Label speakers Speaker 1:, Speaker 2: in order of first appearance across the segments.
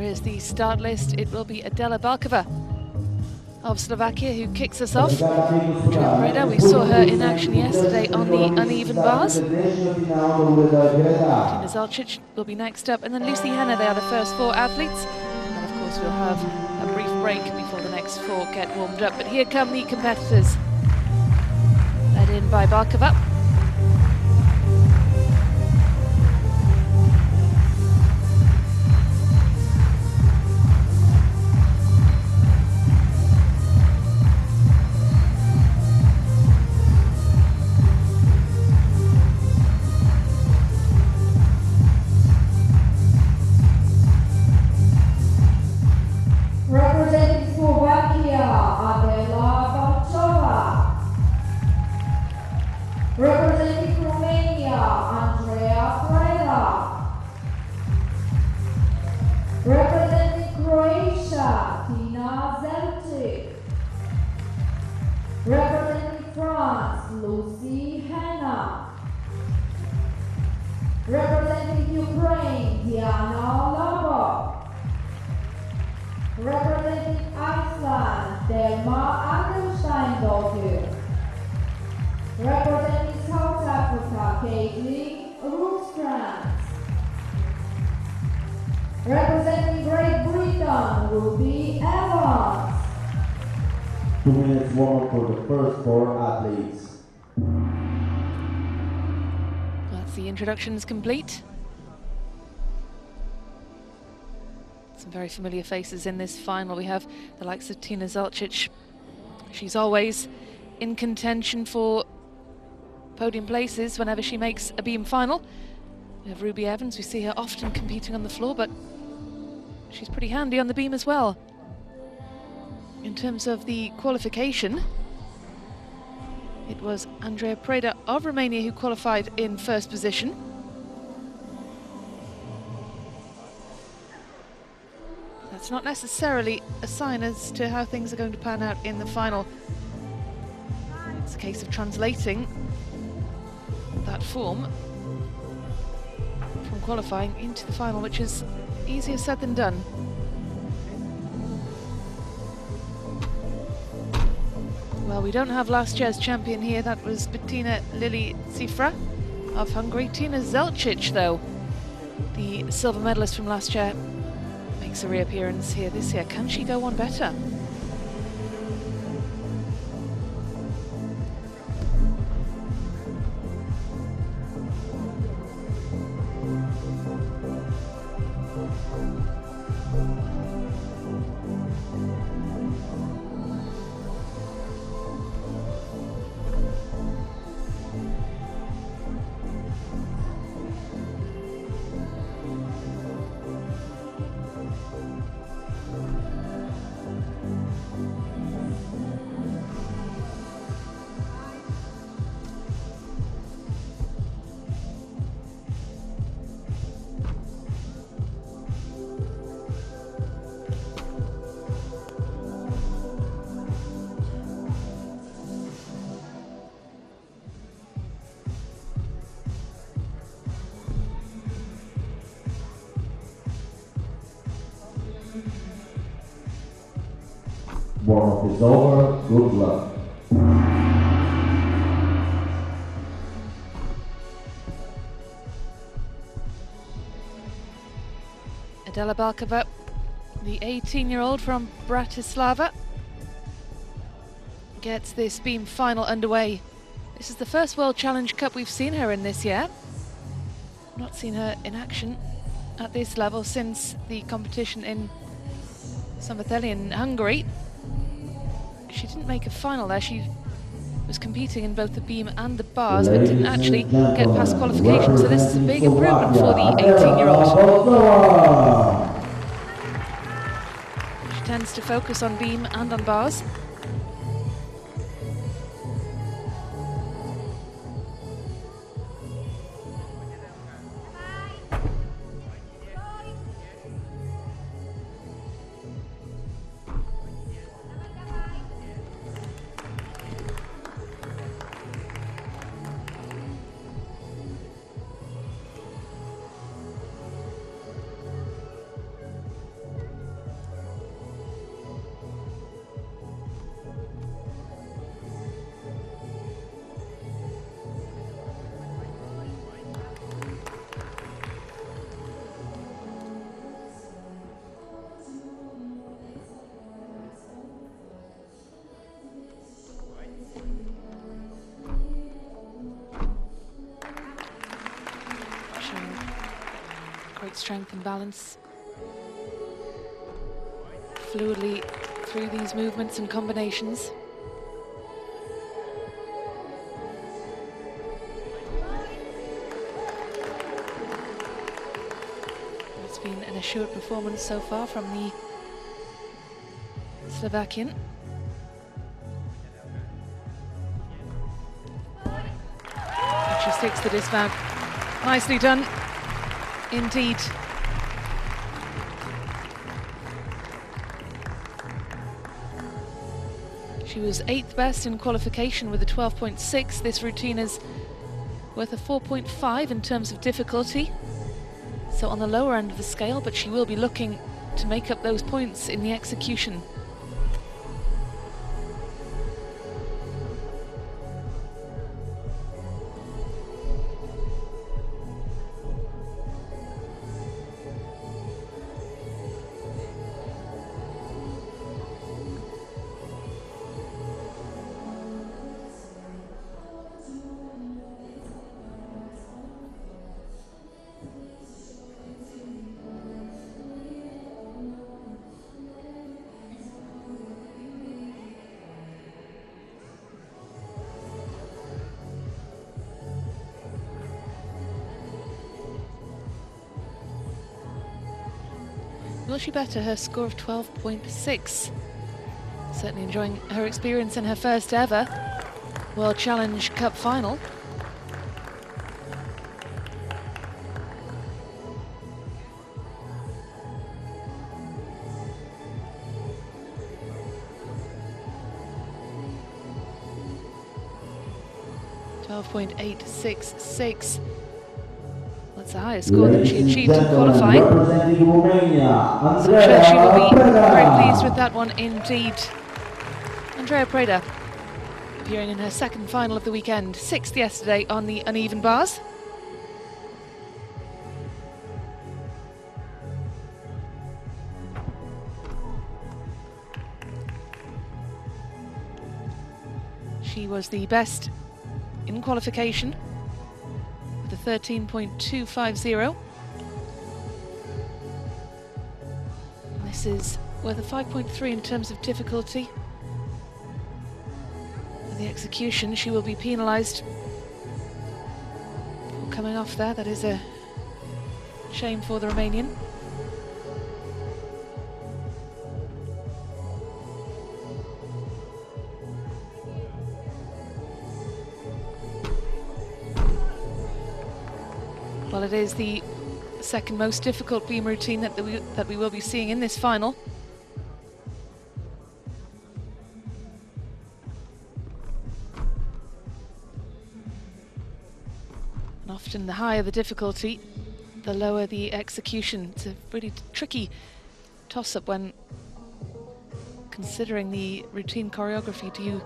Speaker 1: is the start list. It will be Adela Balkova of Slovakia who kicks us off. Andrea Preda, we saw her in action yesterday on the uneven bars. Tina Zalcic will be next up, and then Lucy Henner. They are the first four athletes. And then of course we'll have a brief break before the next four get warmed up. But here come the competitors, led in by Balkova.
Speaker 2: Representing Slovakia, Adela Balkova. Representing Romania, Andrea Preda. Representing Croatia, Tina Zalcic. Representing France, Lucy Henner. Representing Ukraine, Diana Lava. Representing Iceland, Delma Andersteindottir. Representing South Africa, Caitlin Rookstrand. Representing Great Britain, Ruby Evans.
Speaker 3: 2 minutes warm for the first four athletes.
Speaker 1: That's the introductions complete. Some very familiar faces in this final. We have the likes of Tina Zalcic. She's always in contention for podium places whenever she makes a beam final. We have Ruby Evans. We see her often competing on the floor, but she's pretty handy on the beam as well. In terms of the qualification, it was Andrea Preda of Romania who qualified in first position. That's not necessarily a sign as to how things are going to pan out in the final. It's a case of translating that form from qualifying into the final, which is easier said than done. Well, we don't have last year's champion here. That was Bettina Lili Cifra of Hungary. Tina Zalcic, though, the silver medalist from last year, makes a reappearance here this year. Can she go one better?
Speaker 3: Warm-up is over. Good luck.
Speaker 1: Adela Balkova, the 18-year-old from Bratislava, gets this beam final underway. This is the first World Challenge Cup we've seen her in this year. Not seen her in action at this level since the competition in Szombathely in Hungary. She didn't make a final there. She was competing in both the beam and the bars, but didn't actually get past qualification. So this is a big improvement for the 18-year-old. She tends to focus on beam and on bars. Great strength and balance. Fluidly through these movements and combinations. It's been an assured performance so far from the Slovakian. And she sticks the dismount. Nicely done, indeed. She was 8th best in qualification with a 12.6. This routine is worth a 4.5 in terms of difficulty. So on the lower end of the scale, but she will be looking to make up those points in the execution. Will she better her score of 12.6? Certainly enjoying her experience in her first ever World Challenge Cup final. .866. That's the highest score that she achieved in qualifying. So I'm sure she will be very pleased with that one indeed. Andrea Preda appearing in her second final of the weekend, 6th yesterday on the uneven bars. She was the best in qualification with a 13.250. This is worth a 5.3 in terms of difficulty. For the execution, she will be penalised for coming off there. That is a shame for the Romanian. Well, it is the second most difficult beam routine that we will be seeing in this final. And often the higher the difficulty, the lower the execution. It's a really tricky toss-up when considering the routine choreography. Do you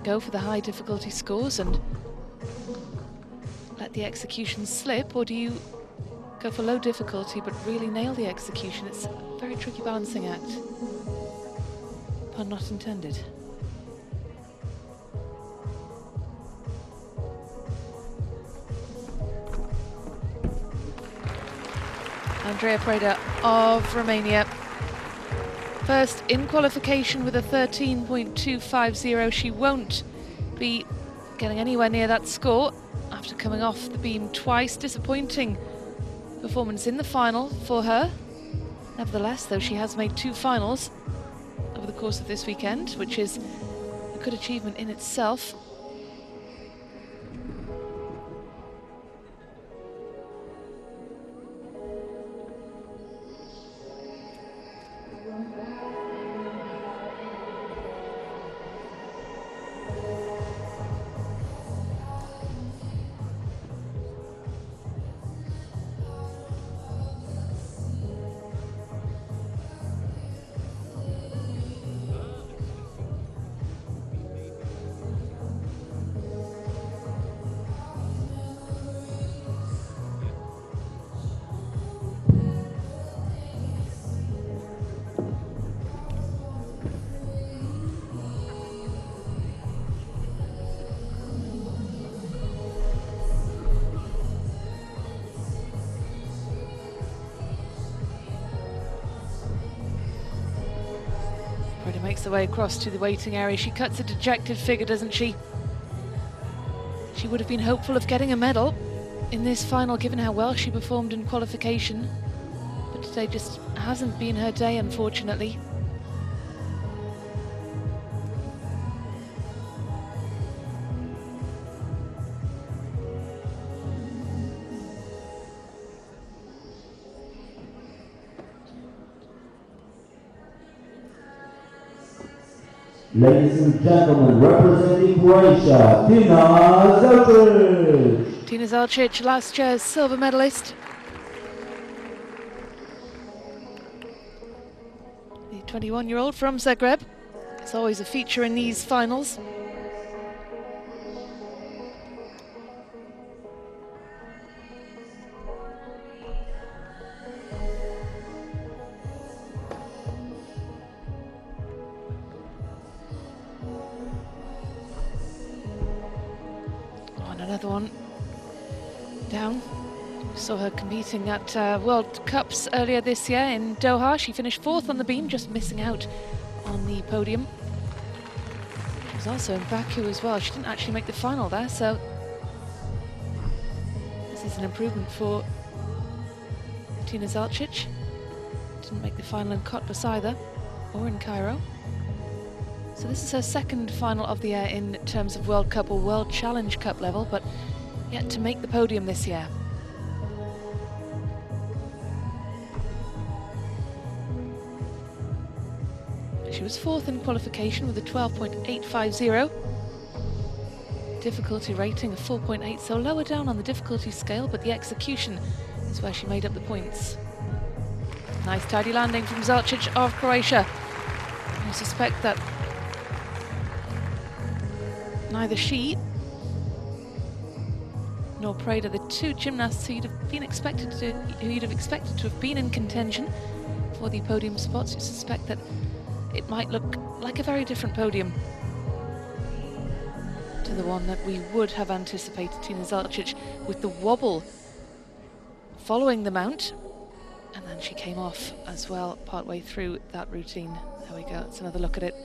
Speaker 1: go for the high difficulty scores and let the execution slip, or do you go for low difficulty but really nail the execution? It's a very tricky balancing act. Pun not intended. Andrea Preda of Romania. First in qualification with a 13.250. She won't be getting anywhere near that score after coming off the beam twice. Disappointing performance in the final for her. Nevertheless, though, she has made 2 finals over the course of this weekend, which is a good achievement in itself. makes her way across to the waiting area. She cuts a dejected figure, doesn't she? She would have been hopeful of getting a medal in this final, given how well she performed in qualification. But today just hasn't been her day, unfortunately.
Speaker 3: Ladies and gentlemen, representing Croatia, Tina Zelčić.
Speaker 1: Tina Zelčić, last year's silver medalist. The 21-year-old from Zagreb. It's always a feature in these finals. Another one down. Saw her competing at World Cups earlier this year in Doha. She finished 4th on the beam, just missing out on the podium. She was also in Baku as well. She didn't actually make the final there, so this is an improvement for Tina Zelčić. Didn't make the final in Cottbus either, or in Cairo. So this is her second final of the year in terms of World Cup or World Challenge Cup level, but yet to make the podium this year. She was 4th in qualification with a 12.850. Difficulty rating of 4.8, so lower down on the difficulty scale, but the execution is where she made up the points. Nice tidy landing from Zelčić of Croatia. I suspect that neither she nor Preda, the two gymnasts who you'd have expected to have been in contention for the podium spots, you suspect that it might look like a very different podium to the one that we would have anticipated. Tina Zelčić with the wobble following the mount, and then she came off as well partway through that routine. There we go, that's another look at it.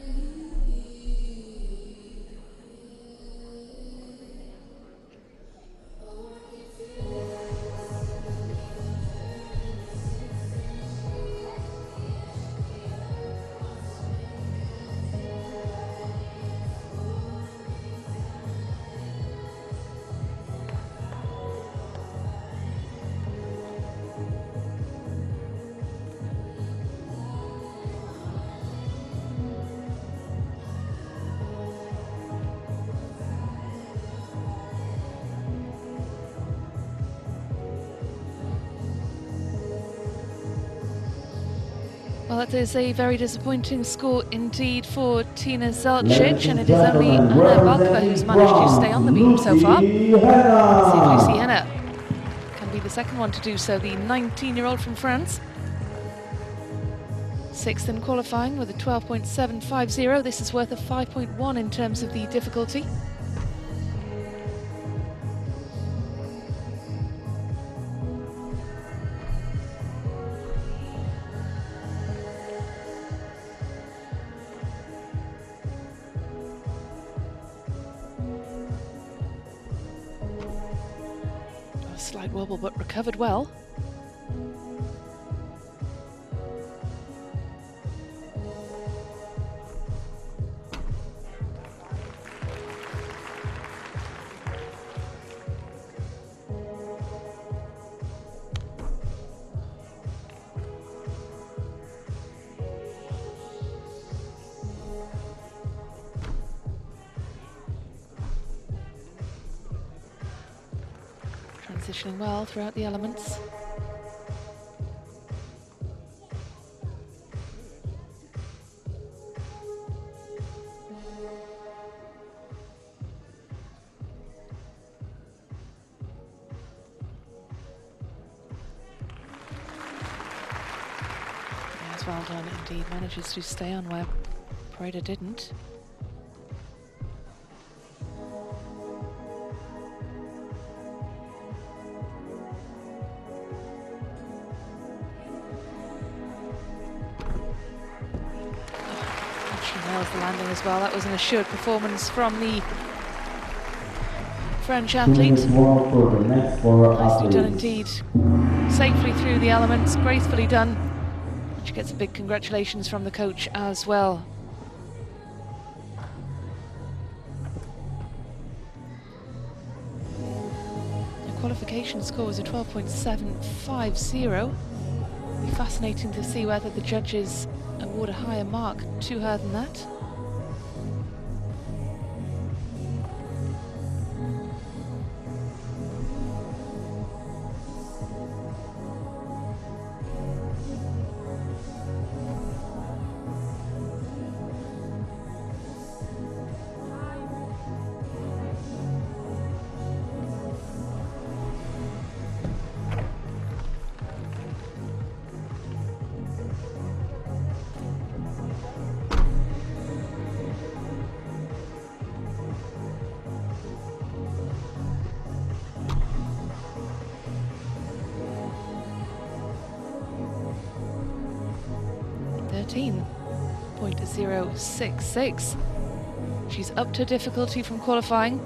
Speaker 1: Well, that is a very disappointing score indeed for Tina Zelčić, and it is only Anna Balkova who's managed to stay on the beam so far. Let's see if Lucy Henner can be the second one to do so, the 19-year-old from France. 6th in qualifying with a 12.750. This is worth a 5.1 in terms of the difficulty. Slight wobble, but recovered well. Transitioning well throughout the elements. Yes, well done indeed. Manages to stay on where Preda didn't. nails the landing as well. That was an assured performance from the French
Speaker 3: 2
Speaker 1: athlete.
Speaker 3: minutes warm-up for the next 4
Speaker 1: Nicely done
Speaker 3: athletes.
Speaker 1: indeed. Safely through the elements, gracefully done. She gets a big congratulations from the coach as well. The qualification score was a 12.750. It'll be fascinating to see whether the judges award a higher mark to her than that. .066. She's upped her difficulty from qualifying,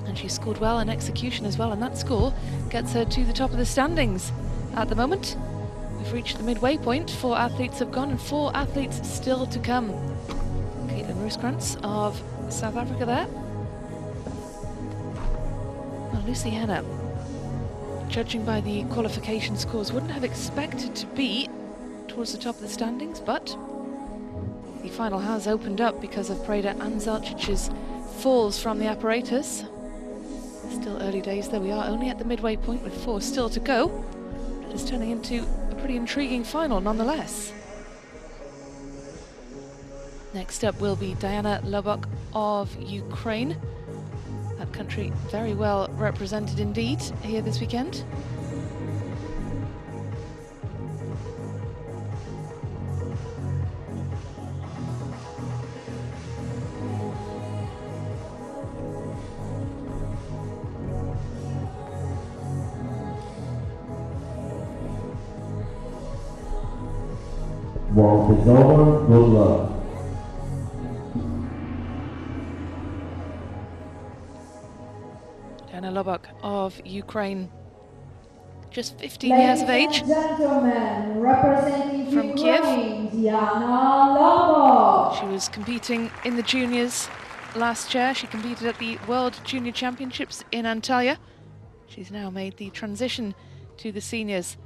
Speaker 1: and she scored well in execution as well, and that score gets her to the top of the standings. At the moment, we've reached the midway point. 4 athletes have gone and 4 athletes still to come. Caitlin Rooskrantz of South Africa there. Well, Lucy Henner, judging by the qualification scores, wouldn't have expected to be towards the top of the standings, but the final has opened up because of Preda and Zalcic's falls from the apparatus. Still early days though, we are only at the midway point with 4 still to go. It is turning into a pretty intriguing final nonetheless. Next up will be Diana Lubok of Ukraine. That country very well represented indeed here this weekend.
Speaker 3: Warm-up is over. Good luck.
Speaker 1: Diana Lubok of Ukraine, just 15 years of age.
Speaker 2: Ladies and gentlemen, representing
Speaker 1: From Kiev.
Speaker 2: Ukraine, Diana Lubok.
Speaker 1: She was competing in the juniors last year. She competed at the World Junior Championships in Antalya. She's now made the transition to the seniors.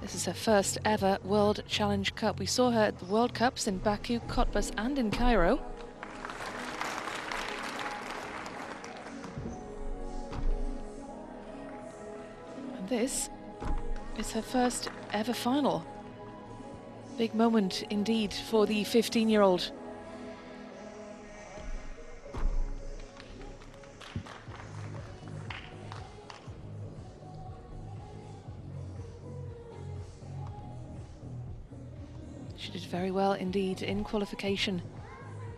Speaker 1: This is her first ever World Challenge Cup. We saw her at the World Cups in Baku, Cottbus and in Cairo. And this is her first ever final. Big moment indeed for the 15-year-old. She did very well indeed in qualification.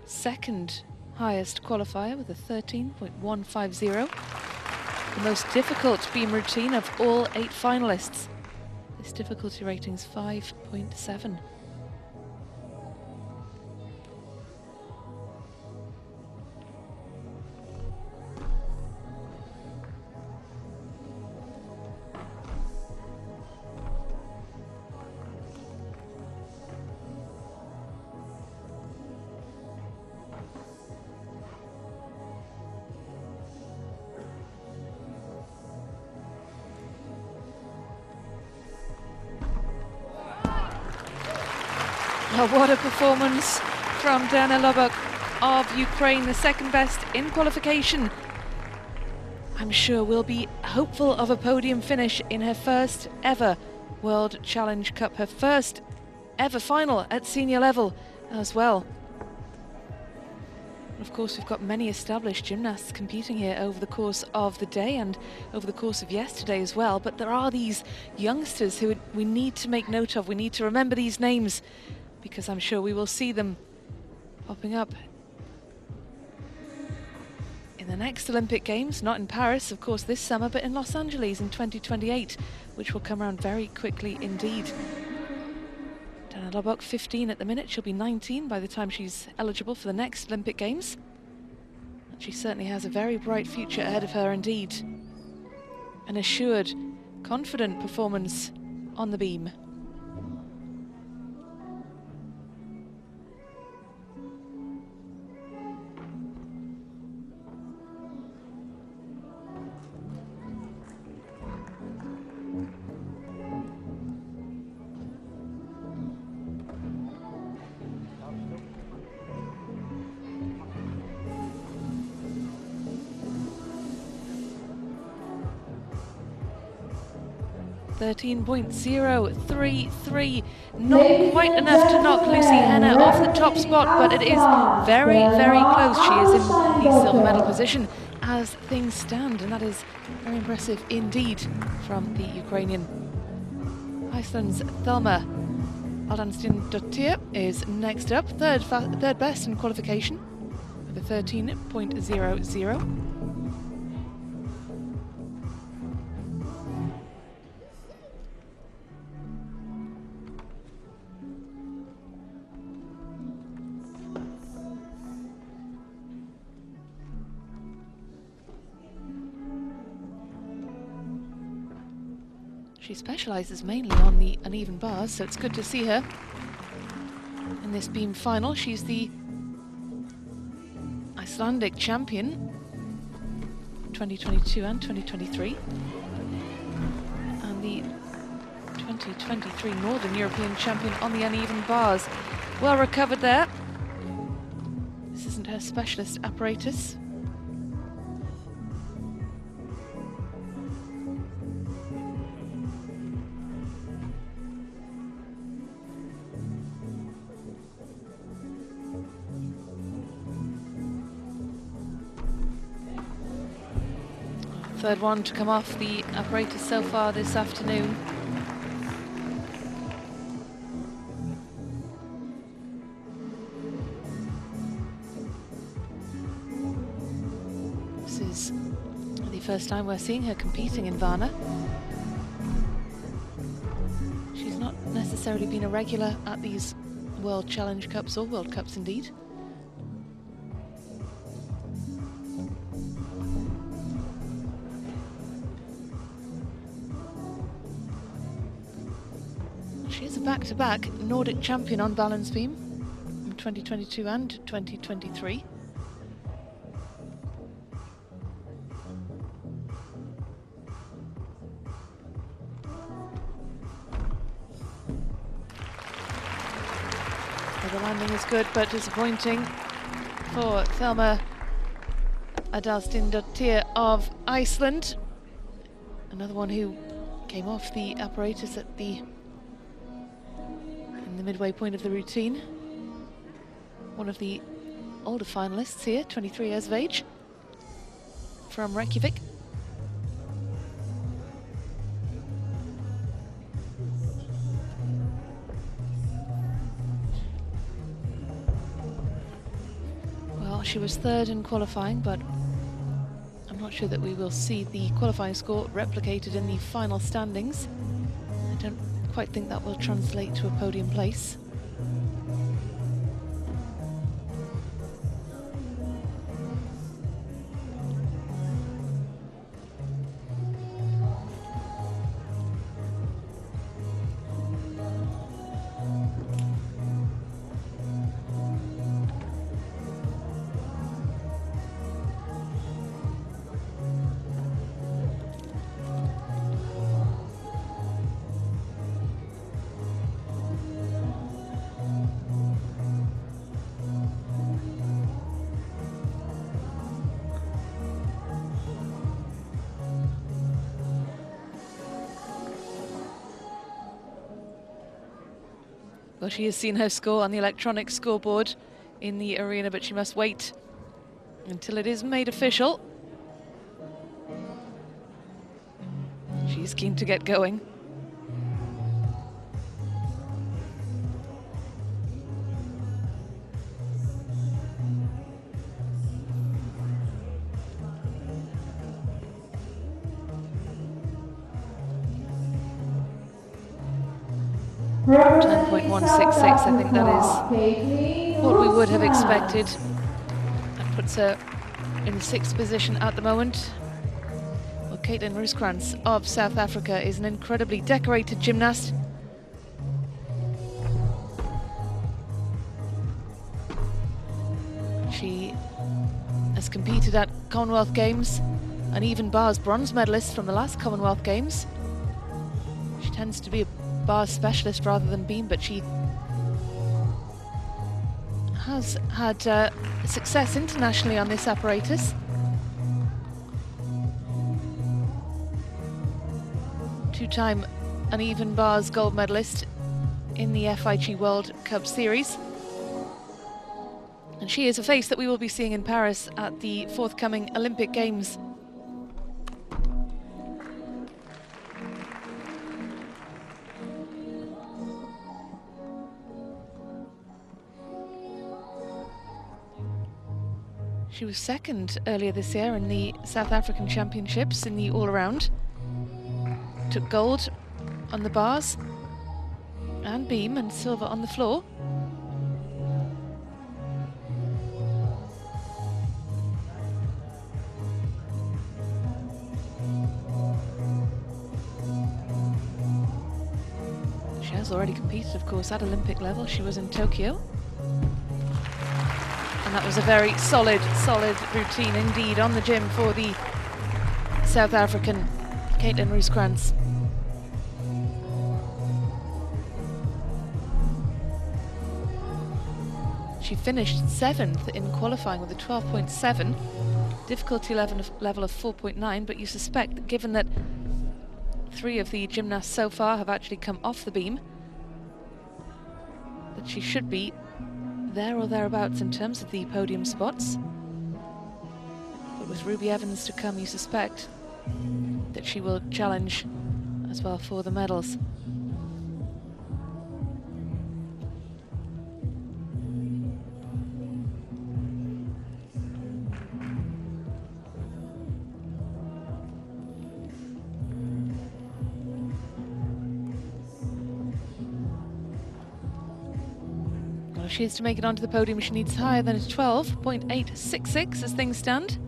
Speaker 1: Second highest qualifier with a 13.150. The most difficult beam routine of all 8 finalists. This difficulty rating is 5.7. Oh, what a performance from Diana Lubok of Ukraine, the second best in qualification. I'm sure we'll be hopeful of a podium finish in her first ever World Challenge Cup, her first ever final at senior level as well. Of course, we've got many established gymnasts competing here over the course of the day and over the course of yesterday as well, but there are these youngsters who we need to make note of. We need to remember these names, because I'm sure we will see them popping up in in the next Olympic Games, not in Paris, of course, this summer, but in Los Angeles in 2028, which will come around very quickly indeed. Dana Lobok, 15 at the minute. She'll be 19 by the time she's eligible for the next Olympic Games. And she certainly has a very bright future ahead of her indeed. An assured, confident performance on the beam. .033, not quite enough to knock Lucy Henner off the top spot, but it is very, very close. She is in the silver medal position as things stand, and that is very impressive indeed from the Ukrainian. Iceland's Thelma Aldansdóttir is next up, third best in qualification with a 13.00. She specialises mainly on the uneven bars, so it's good to see her in this beam final. She's the Icelandic champion 2022 and 2023, and the 2023 Northern European champion on the uneven bars. Well recovered there. This isn't her specialist apparatus. Third one to come off the apparatus so far this afternoon. This is the first time we're seeing her competing in Varna. She's not necessarily been a regular at these World Challenge Cups or World Cups indeed. She is a back-to-back Nordic champion on balance beam in 2022 and 2023. Well, the landing is good, but disappointing for Thelma Aldansdóttir of Iceland. Another one who came off the apparatus at the midway point of the routine. One of the older finalists here, 23 years of age, from Reykjavik. Well, she was third in qualifying, but I'm not sure that we will see the qualifying score replicated in the final standings. I don't quite think that will translate to a podium place. Well, she has seen her score on the electronic scoreboard in the arena, but she must wait until it is made official. She's keen to get going. 10.166. I think that is what we would have expected. That puts her in 6th position at the moment. Well, Caitlin Rooskrantz of South Africa is an incredibly decorated gymnast. She has competed at Commonwealth Games and even bars bronze medalist from the last Commonwealth Games. She tends to be a bar specialist rather than beam, but she has had success internationally on this apparatus. Two-time uneven bars gold medalist in the FIG World Cup Series. And she is a face that we will be seeing in Paris at the forthcoming Olympic Games. She was 2nd earlier this year in the South African Championships in the all-around. Took gold on the bars and beam and silver on the floor. She has already competed, of course, at Olympic level. She was in Tokyo. And that was a very solid routine indeed on the gym for the South African Caitlin Rooskrantz. She finished 7th in qualifying with a 12.7, difficulty level of 4.9, but you suspect that given that 3 of the gymnasts so far have actually come off the beam, that she should be there or thereabouts in terms of the podium spots. But with Ruby Evans to come, you suspect that she will challenge as well for the medals. If she is to make it onto the podium, she needs higher than a 12.866 as things stand.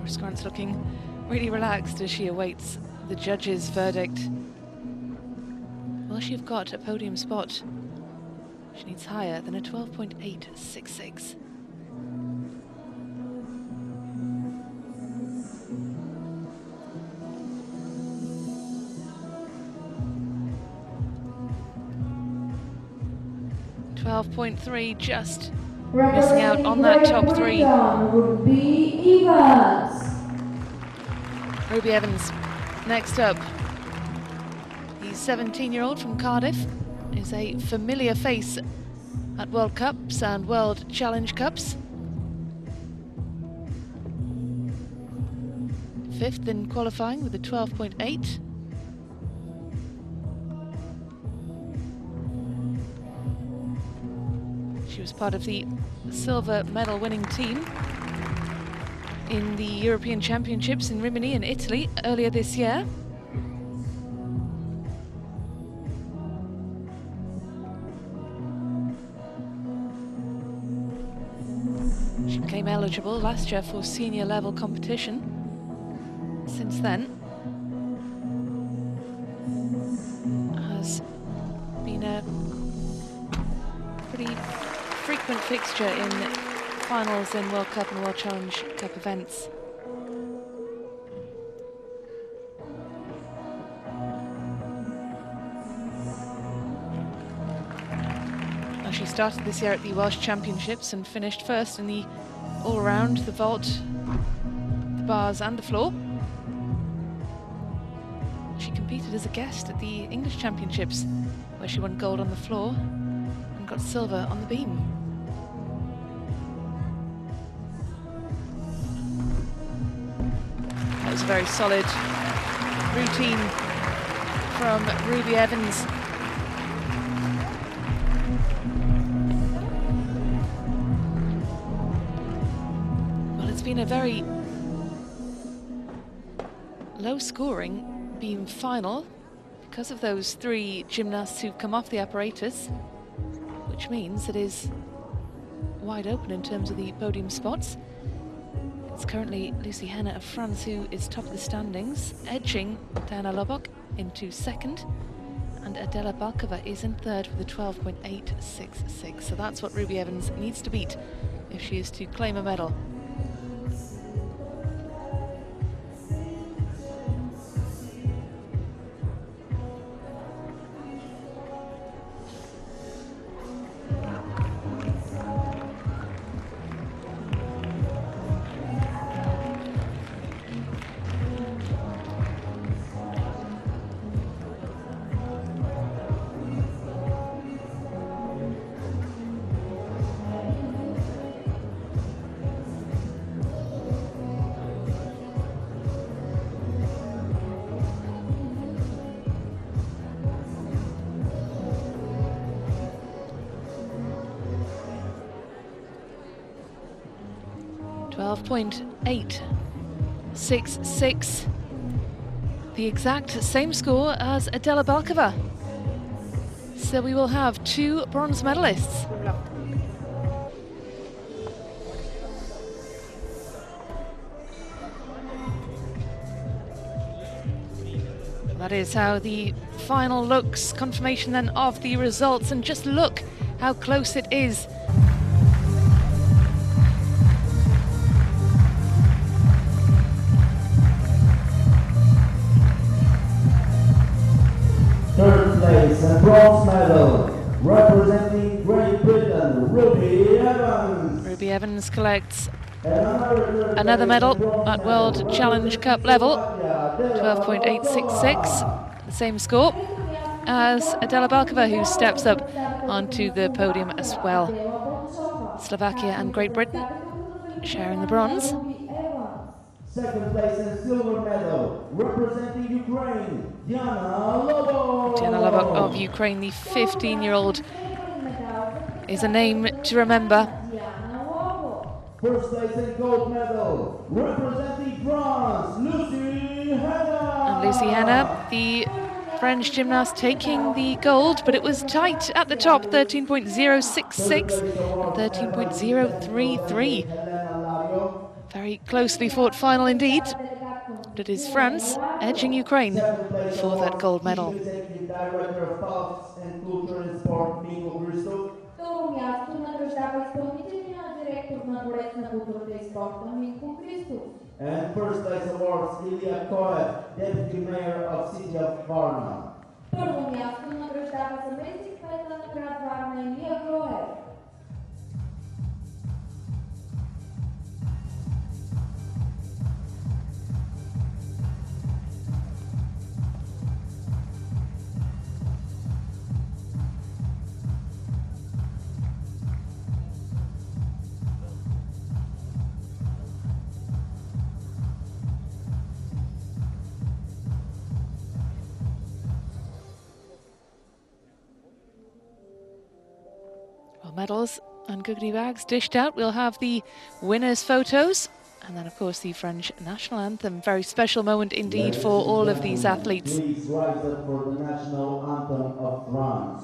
Speaker 1: Rooskrantz looking really relaxed as she awaits the judge's verdict. Will she have got a podium spot? She needs higher than a 12.866. .3, just missing out on that top 3.
Speaker 2: Ruby Evans.
Speaker 1: Ruby Evans, next up. The 17-year-old from Cardiff is a familiar face at World Cups and World Challenge Cups. 5th in qualifying with a 12.8. She was part of the silver medal winning team in the European Championships in Rimini in Italy earlier this year. She became eligible last year for senior level competition. Since then, has been a pretty frequent fixture in finals in World Cup and World Challenge Cup events. started this year at the Welsh Championships and finished first in the all-round, the vault, the bars and the floor. She competed as a guest at the English Championships, where she won gold on the floor and got silver on the beam. That was a very solid routine from Ruby Evans. Well, it's been a very low-scoring beam final because of those three gymnasts who've come off the apparatus, which means it is wide open in terms of the podium spots. It's currently Lucy Henner of France who is top of the standings, edging Diana Lobok into second, and Adela Balkova is in third with a 12.866. So that's what Ruby Evans needs to beat if she is to claim a medal. 12.866, the exact same score as Adela Balkova. So we will have two bronze medalists. That is how the final looks. Confirmation then of the results, and just look how close it is.
Speaker 3: Third place and bronze medal, representing Great Britain, Ruby Evans.
Speaker 1: Ruby Evans collects another medal at World Challenge Cup level, 12.866, the same score as Adela Balkova, who steps up onto the podium as well. Slovakia and Great Britain sharing the bronze.
Speaker 3: Second place and silver medal, representing Ukraine, Diana Lobok.
Speaker 1: Diana Lobok of Ukraine, the 15-year-old, is a name to remember.
Speaker 3: First place and gold medal, representing France, Lucy Henner.
Speaker 1: And Lucy Henner, the French gymnast, taking the gold, but it was tight at the top, 13.066 and 13.033. Very closely fought final indeed. But it is France edging Ukraine for that gold medal.
Speaker 3: And first place awards Ilya Koev, Deputy Mayor of City of Varna.
Speaker 1: Medals and goodie bags dished out. We'll have the winners' photos and then, of course, the French national anthem. Very special moment indeed for all of these athletes.
Speaker 3: Please rise up for the national anthem of France.